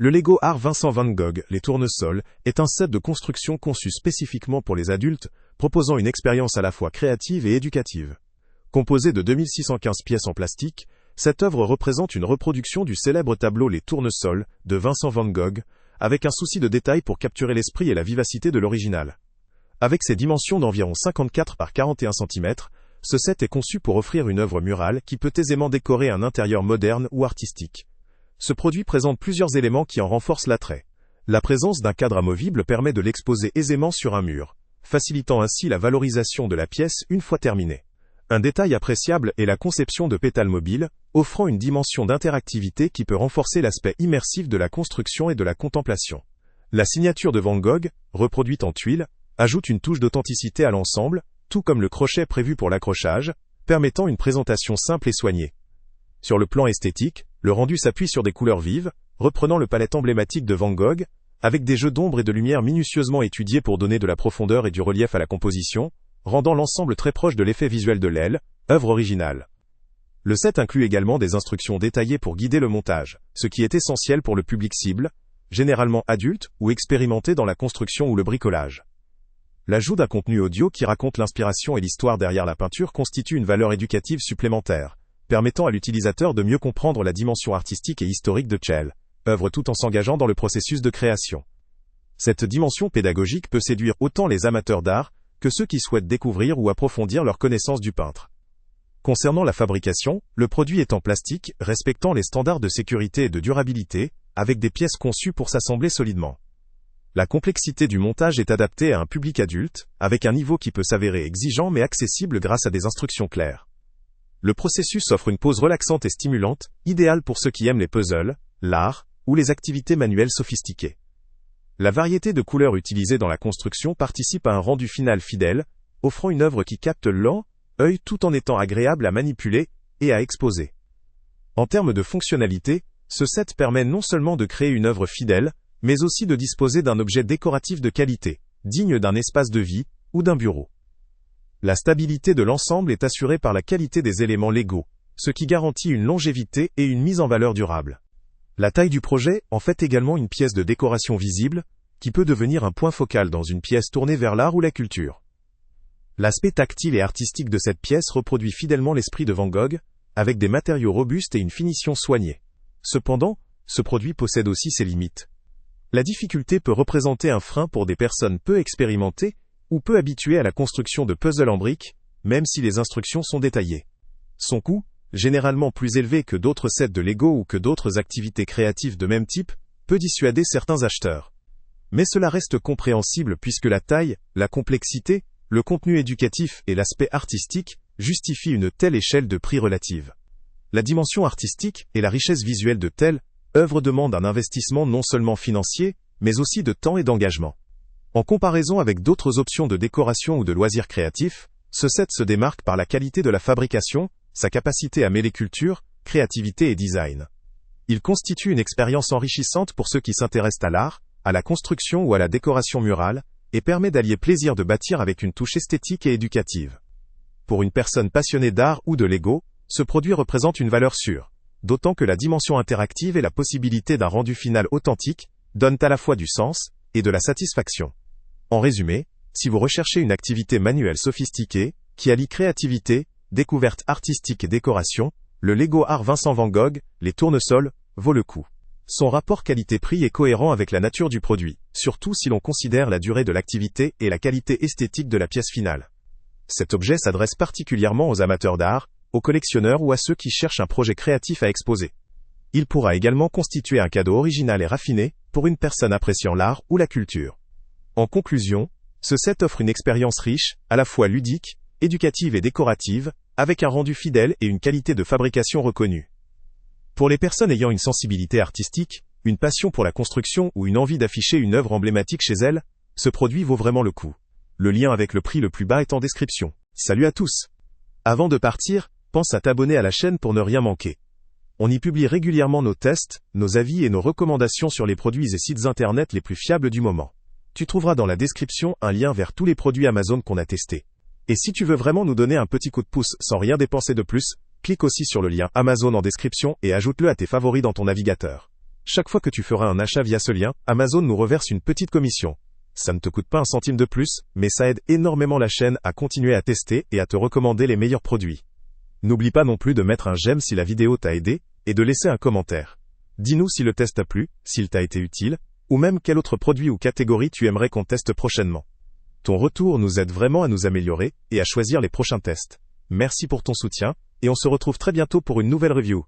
Le Lego Art Vincent van Gogh, les tournesols, est un set de construction conçu spécifiquement pour les adultes, proposant une expérience à la fois créative et éducative. Composé de 2615 pièces en plastique, cette œuvre représente une reproduction du célèbre tableau Les Tournesols de Vincent van Gogh, avec un souci de détail pour capturer l'esprit et la vivacité de l'original. Avec ses dimensions d'environ 54 par 41 cm, ce set est conçu pour offrir une œuvre murale qui peut aisément décorer un intérieur moderne ou artistique. Ce produit présente plusieurs éléments qui en renforcent l'attrait. La présence d'un cadre amovible permet de l'exposer aisément sur un mur, facilitant ainsi la valorisation de la pièce une fois terminée. Un détail appréciable est la conception de pétales mobiles, offrant une dimension d'interactivité qui peut renforcer l'aspect immersif de la construction et de la contemplation. La signature de Van Gogh, reproduite en tuile, ajoute une touche d'authenticité à l'ensemble, tout comme le crochet prévu pour l'accrochage, permettant une présentation simple et soignée. Sur le plan esthétique, le rendu s'appuie sur des couleurs vives, reprenant le palette emblématique de Van Gogh, avec des jeux d'ombre et de lumière minutieusement étudiés pour donner de la profondeur et du relief à la composition, rendant l'ensemble très proche de l'effet visuel de l'aile, œuvre originale. Le set inclut également des instructions détaillées pour guider le montage, ce qui est essentiel pour le public cible, généralement adulte ou expérimenté dans la construction ou le bricolage. L'ajout d'un contenu audio qui raconte l'inspiration et l'histoire derrière la peinture constitue une valeur éducative supplémentaire, permettant à l'utilisateur de mieux comprendre la dimension artistique et historique de Chell, œuvre tout en s'engageant dans le processus de création. Cette dimension pédagogique peut séduire autant les amateurs d'art que ceux qui souhaitent découvrir ou approfondir leur connaissance du peintre. Concernant la fabrication, le produit est en plastique, respectant les standards de sécurité et de durabilité, avec des pièces conçues pour s'assembler solidement. La complexité du montage est adaptée à un public adulte, avec un niveau qui peut s'avérer exigeant mais accessible grâce à des instructions claires. Le processus offre une pause relaxante et stimulante, idéale pour ceux qui aiment les puzzles, l'art, ou les activités manuelles sophistiquées. La variété de couleurs utilisées dans la construction participe à un rendu final fidèle, offrant une œuvre qui capte l'œil tout en étant agréable à manipuler et à exposer. En termes de fonctionnalité, ce set permet non seulement de créer une œuvre fidèle, mais aussi de disposer d'un objet décoratif de qualité, digne d'un espace de vie ou d'un bureau. La stabilité de l'ensemble est assurée par la qualité des éléments Lego, ce qui garantit une longévité et une mise en valeur durable. La taille du projet en fait également une pièce de décoration visible, qui peut devenir un point focal dans une pièce tournée vers l'art ou la culture. L'aspect tactile et artistique de cette pièce reproduit fidèlement l'esprit de Van Gogh, avec des matériaux robustes et une finition soignée. Cependant, ce produit possède aussi ses limites. La difficulté peut représenter un frein pour des personnes peu expérimentées ou peu habituées à la construction de puzzles en briques, même si les instructions sont détaillées. Son coût, généralement plus élevé que d'autres sets de Lego ou que d'autres activités créatives de même type, peut dissuader certains acheteurs. Mais cela reste compréhensible puisque la taille, la complexité, le contenu éducatif et l'aspect artistique justifient une telle échelle de prix relative. La dimension artistique et la richesse visuelle de telle œuvre demandent un investissement non seulement financier, mais aussi de temps et d'engagement. En comparaison avec d'autres options de décoration ou de loisirs créatifs, ce set se démarque par la qualité de la fabrication, sa capacité à mêler culture, créativité et design. Il constitue une expérience enrichissante pour ceux qui s'intéressent à l'art, à la construction ou à la décoration murale, et permet d'allier plaisir de bâtir avec une touche esthétique et éducative. Pour une personne passionnée d'art ou de Lego, ce produit représente une valeur sûre, d'autant que la dimension interactive et la possibilité d'un rendu final authentique donnent à la fois du sens et de la satisfaction. En résumé, si vous recherchez une activité manuelle sophistiquée, qui allie créativité, découverte artistique et décoration, le Lego Art Vincent van Gogh, les tournesols, vaut le coup. Son rapport qualité-prix est cohérent avec la nature du produit, surtout si l'on considère la durée de l'activité et la qualité esthétique de la pièce finale. Cet objet s'adresse particulièrement aux amateurs d'art, aux collectionneurs ou à ceux qui cherchent un projet créatif à exposer. Il pourra également constituer un cadeau original et raffiné pour une personne appréciant l'art ou la culture. En conclusion, ce set offre une expérience riche, à la fois ludique, éducative et décorative, avec un rendu fidèle et une qualité de fabrication reconnue. Pour les personnes ayant une sensibilité artistique, une passion pour la construction ou une envie d'afficher une œuvre emblématique chez elles, ce produit vaut vraiment le coup. Le lien avec le prix le plus bas est en description. Salut à tous! Avant de partir, pense à t'abonner à la chaîne pour ne rien manquer. On y publie régulièrement nos tests, nos avis et nos recommandations sur les produits et sites internet les plus fiables du moment. Tu trouveras dans la description un lien vers tous les produits Amazon qu'on a testés. Et si tu veux vraiment nous donner un petit coup de pouce sans rien dépenser de plus, clique aussi sur le lien Amazon en description et ajoute-le à tes favoris dans ton navigateur. Chaque fois que tu feras un achat via ce lien, Amazon nous reverse une petite commission. Ça ne te coûte pas un centime de plus, mais ça aide énormément la chaîne à continuer à tester et à te recommander les meilleurs produits. N'oublie pas non plus de mettre un j'aime si la vidéo t'a aidé, et de laisser un commentaire. Dis-nous si le test t'a plu, s'il t'a été utile, ou même quel autre produit ou catégorie tu aimerais qu'on teste prochainement. Ton retour nous aide vraiment à nous améliorer et à choisir les prochains tests. Merci pour ton soutien, et on se retrouve très bientôt pour une nouvelle review.